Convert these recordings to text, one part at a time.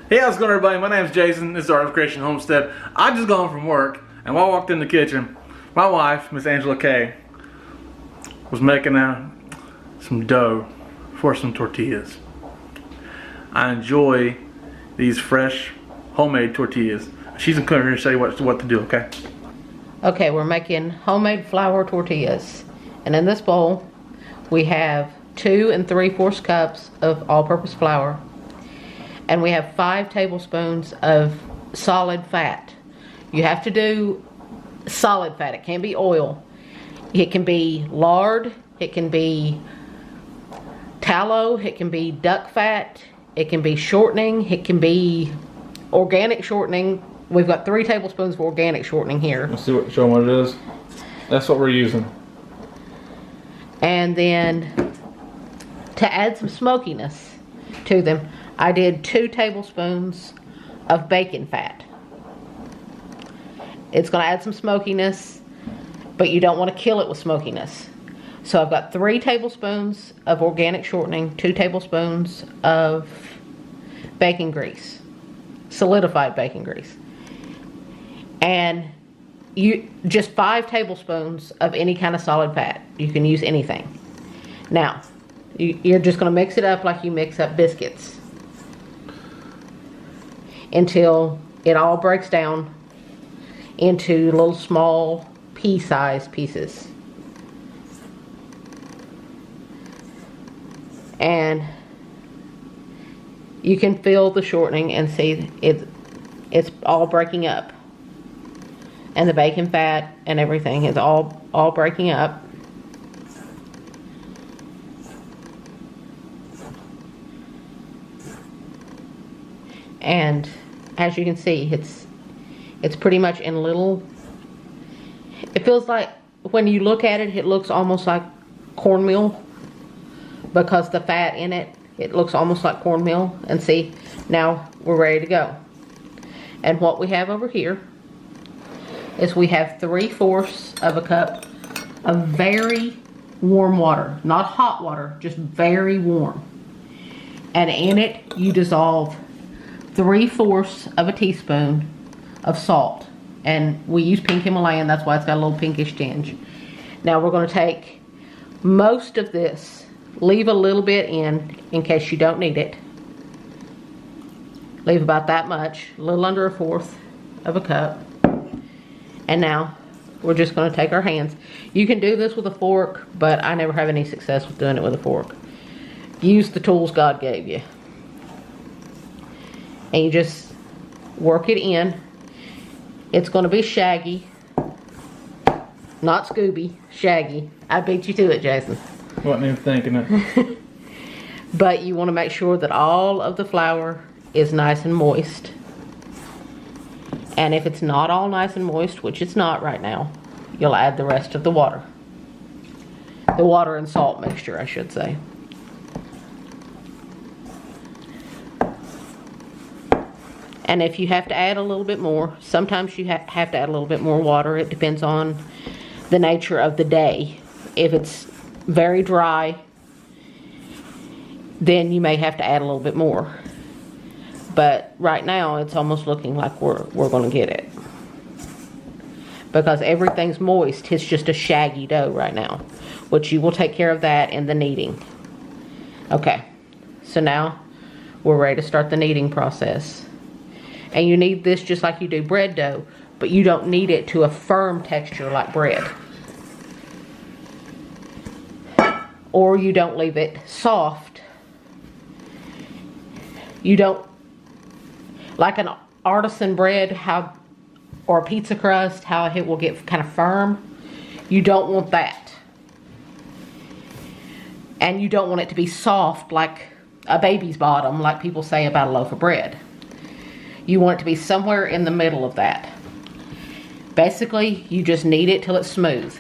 Hey, how's it going, everybody? My name's Jason. This is Art of Creation Homestead. I just got home from work, and while I walked in the kitchen, my wife, Miss Angela Kay, was making some dough for some tortillas. I enjoy these fresh, homemade tortillas. She's gonna come here and show you what to do, okay? Okay, we're making homemade flour tortillas. And in this bowl, we have 2 3/4 cups of all-purpose flour. And we have 5 tablespoons of solid fat. You have to do solid fat. It can't be oil. It can be lard. It can be tallow. It can be duck fat. It can be shortening. It can be organic shortening. We've got 3 tablespoons of organic shortening here. Let's show them what it is. That's what we're using. And then to add some smokiness to them, I did 2 tablespoons of bacon fat. It's going to add some smokiness, but you don't want to kill it with smokiness. So I've got 3 tablespoons of organic shortening, 2 tablespoons of bacon grease, solidified bacon grease, and just 5 tablespoons of any kind of solid fat. You can use anything. Now, you're just going to mix it up like you mix up biscuits until it all breaks down into little small pea-sized pieces. And you can feel the shortening and see it's all breaking up. And the bacon fat and everything is all breaking up. And as you can see, it's pretty much in little, it feels like when you look at it, it looks almost like cornmeal because the fat in it, it looks almost like cornmeal. And see, now we're ready to go. And what we have over here is we have 3/4 of a cup of very warm water, not hot water, just very warm. And in it, you dissolve 3/4 of a teaspoon of salt. And we use pink Himalayan, that's why it's got a little pinkish tinge. Now we're going to take most of this, leave a little bit in case you don't need it. Leave about that much, a little under 1/4 of a cup. And now we're just going to take our hands. You can do this with a fork, but I never have any success with doing it with a fork. Use the tools God gave you. And you just work it in. It's going to be shaggy. Not Scooby, shaggy. I beat you to it, Jason. Wasn't even thinking it. But you want to make sure that all of the flour is nice and moist. And if it's not all nice and moist, which it's not right now, you'll add the rest of the water. The water and salt mixture, I should say. And if you have to add a little bit more, sometimes you have to add a little bit more water. It depends on the nature of the day. If it's very dry, then you may have to add a little bit more. But right now, it's almost looking like we're going to get it. Because everything's moist. It's just a shaggy dough right now. Which you will take care of that in the kneading. Okay. So now, we're ready to start the kneading process. And you knead this just like you do bread dough. But you don't knead it to a firm texture like bread. Or you don't leave it soft. You don't, like an artisan bread, or a pizza crust, how it will get kind of firm. You don't want that. And you don't want it to be soft like a baby's bottom, like people say about a loaf of bread. You want it to be somewhere in the middle of that. Basically, you just knead it till it's smooth.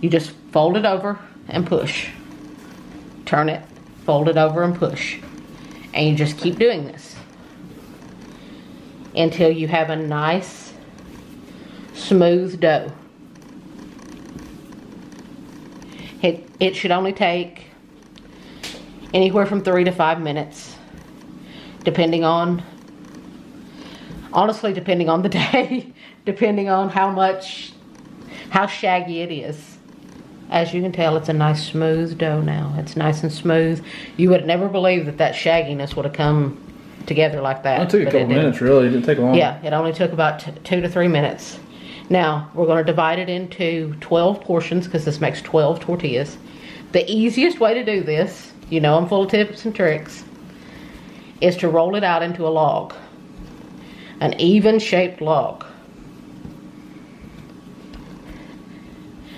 You just fold it over and push. Turn it, fold it over and push. And you just keep doing this until you have a nice, smooth dough. It should only take anywhere from 3 to 5 minutes. depending on, honestly, depending on the day, depending on how shaggy it is. As you can tell, it's a nice smooth dough now. It's nice and smooth. You would never believe that shagginess would have come together like that. It took a couple minutes, really. It didn't take long. Yeah, it only took about 2 to 3 minutes. Now, we're going to divide it into 12 portions because this makes 12 tortillas. The easiest way to do this, you know I'm full of tips and tricks, is to roll it out into a log. An even shaped log.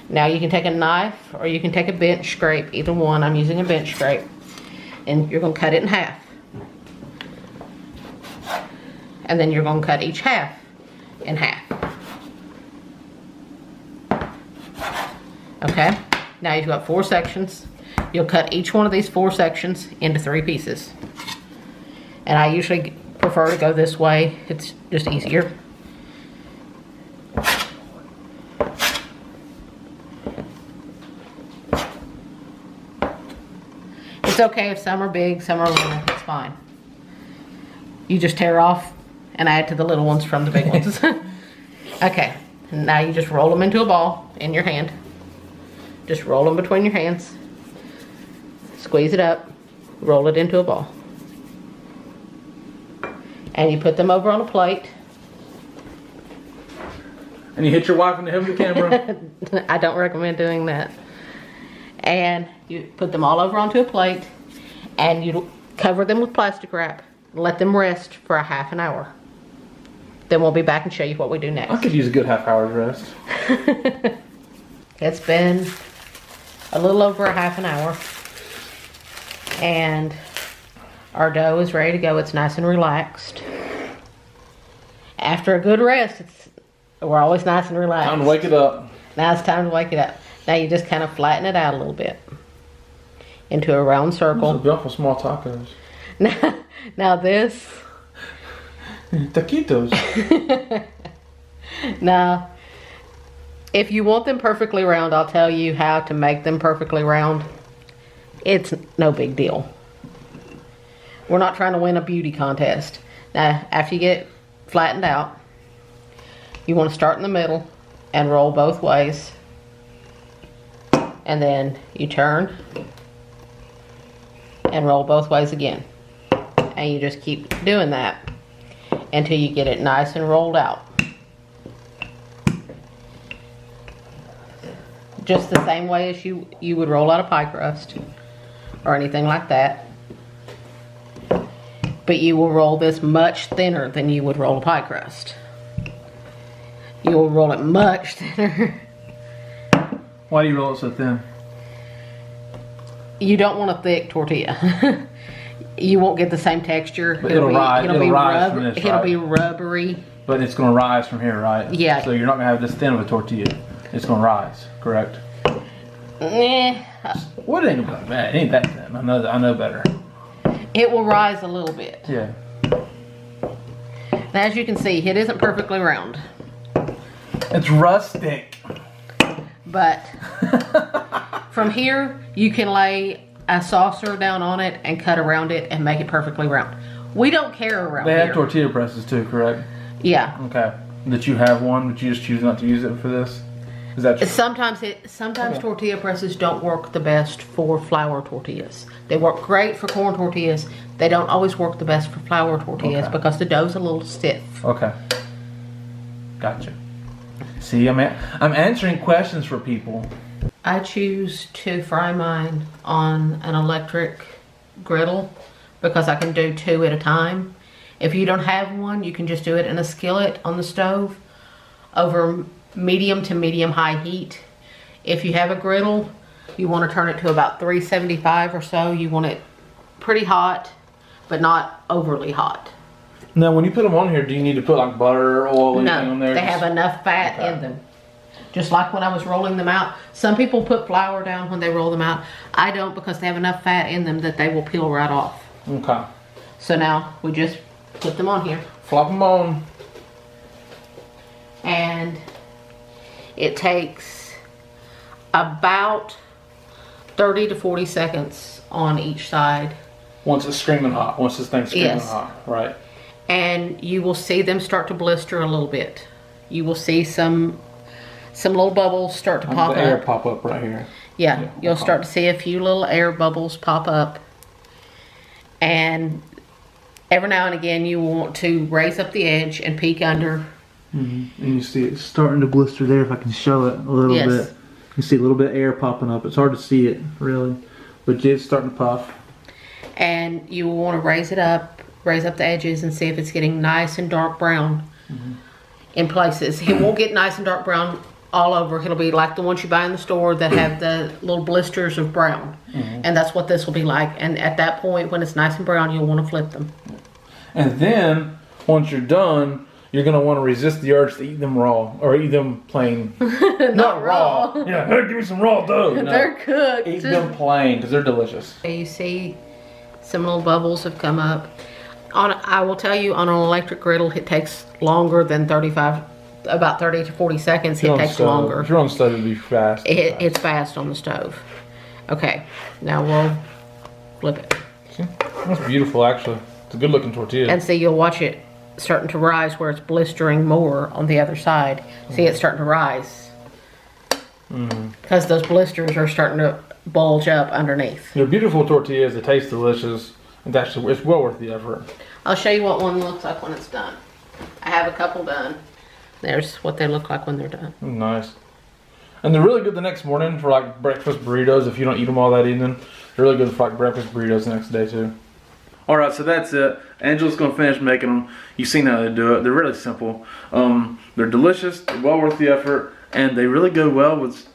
Now you can take a knife or you can take a bench scrape, either one. I'm using a bench scrape. And you're going to cut it in half. And then you're going to cut each half in half. Okay, now you've got 4 sections. You'll cut each one of these 4 sections into 3 pieces. And I usually prefer to go this way. It's just easier. It's okay if some are big, some are little, it's fine. You just tear off and add to the little ones from the big ones. Okay, now you just roll them into a ball in your hand. Just roll them between your hands. Squeeze it up, roll it into a ball. And you put them over on a plate. And you hit your wife in the head with the camera? I don't recommend doing that. And you put them all over onto a plate and you cover them with plastic wrap. Let them rest for a half an hour. Then we'll be back and show you what we do next. I could use a good half hour's rest. It's been a little over a half an hour. And our dough is ready to go. It's nice and relaxed. After a good rest, we're always nice and relaxed. Time to wake it up. Now it's time to wake it up. Now you just kind of flatten it out a little bit into a round circle. Those are beautiful small tacos. Now this. Taquitos. Now, if you want them perfectly round, I'll tell you how to make them perfectly round. It's no big deal. We're not trying to win a beauty contest. Now, after you get it flattened out, you want to start in the middle and roll both ways. And then you turn and roll both ways again. And you just keep doing that until you get it nice and rolled out. Just the same way as you would roll out a pie crust or anything like that. But you will roll this much thinner than you would roll a pie crust. You will roll it much thinner. Why do you roll it so thin? You don't want a thick tortilla. You won't get the same texture. But it'll rise from this, it'll be rubbery. But it's going to rise from here, right? Yeah. So you're not going to have this thin of a tortilla. It's going to rise, correct? What ain't about that? It ain't that thin. I know better. It will rise a little bit. Yeah. Now, as you can see, it isn't perfectly round. It's rustic. But from here, you can lay a saucer down on it and cut around it and make it perfectly round. We don't care around here. They have tortilla presses too, correct? Yeah. Okay. That you have one, but you just choose not to use it for this? Is that true? Sometimes okay. Tortilla presses don't work the best for flour tortillas. They work great for corn tortillas. They don't always work the best for flour tortillas because the dough's a little stiff. Okay. Gotcha. See, I'm answering questions for people. I choose to fry mine on an electric griddle because I can do 2 at a time. If you don't have one, you can just do it in a skillet on the stove over medium to medium high heat. If you have a griddle, you want to turn it to about 375 or so. You want it pretty hot, but not overly hot. Now, when you put them on here, do you need to put like butter or oil or anything on there? No, they have enough fat in them. Just like when I was rolling them out. Some people put flour down when they roll them out. I don't, because they have enough fat in them that they will peel right off. Okay. So now we just put them on here. Flop them on. And it takes about 30 to 40 seconds on each side Once it's screaming hot. Once this thing's screaming Yes. hot, right? And you will see them start to blister a little bit. You will see some little bubbles start to pop The air up. pop up right here. Yeah, you'll start to see a few little air bubbles pop up. And every now and again you want to raise up the edge and peek under. And you see it starting to blister there. If I can show it a little Yes. bit. You see a little bit of air popping up. It's hard to see it, really. But it's starting to puff. And you will want to raise up the edges and see if it's getting nice and dark brown in places. It won't get nice and dark brown all over. It'll be like the ones you buy in the store that have the little blisters of brown. And that's what this will be like. And at that point, when it's nice and brown, you'll want to flip them. And then, once you're done, you're going to want to resist the urge to eat them raw. Or eat them plain. Not raw. Yeah, hey, give me some raw dough. No. They're cooked. Eat them plain, because they're delicious. You see some little bubbles have come up. I will tell you, on an electric griddle, it takes longer than about 30 to 40 seconds. It takes longer. If you're on stove, it'll be fast. It's fast on the stove. Okay, now we'll flip it. See? That's beautiful, actually. It's a good looking tortilla. And see, you'll watch it starting to rise where it's blistering more on the other side. See, it's starting to rise. Because those blisters are starting to bulge up underneath. They're beautiful tortillas. They taste delicious. It's well worth the effort. I'll show you what one looks like when it's done. I have a couple done. There's what they look like when they're done. Nice. And they're really good the next morning for like breakfast burritos if you don't eat them all that evening. They're really good for like breakfast burritos the next day too. Alright, so that's it. Angela's going to finish making them. You've seen how they do it. They're really simple. They're delicious, they're well worth the effort, and they really go well with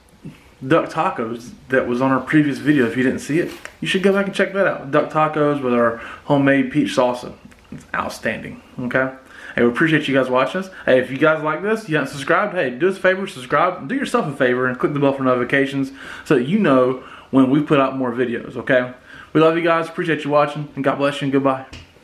duck tacos that was on our previous video. If you didn't see it, you should go back and check that out. Duck tacos with our homemade peach salsa. It's outstanding. Okay? Hey, we appreciate you guys watching us. Hey, if you guys like this, you haven't subscribed, hey, do us a favor, subscribe. Do yourself a favor and click the bell for notifications so that you know when we put out more videos, okay? We love you guys, appreciate you watching, and God bless you and goodbye.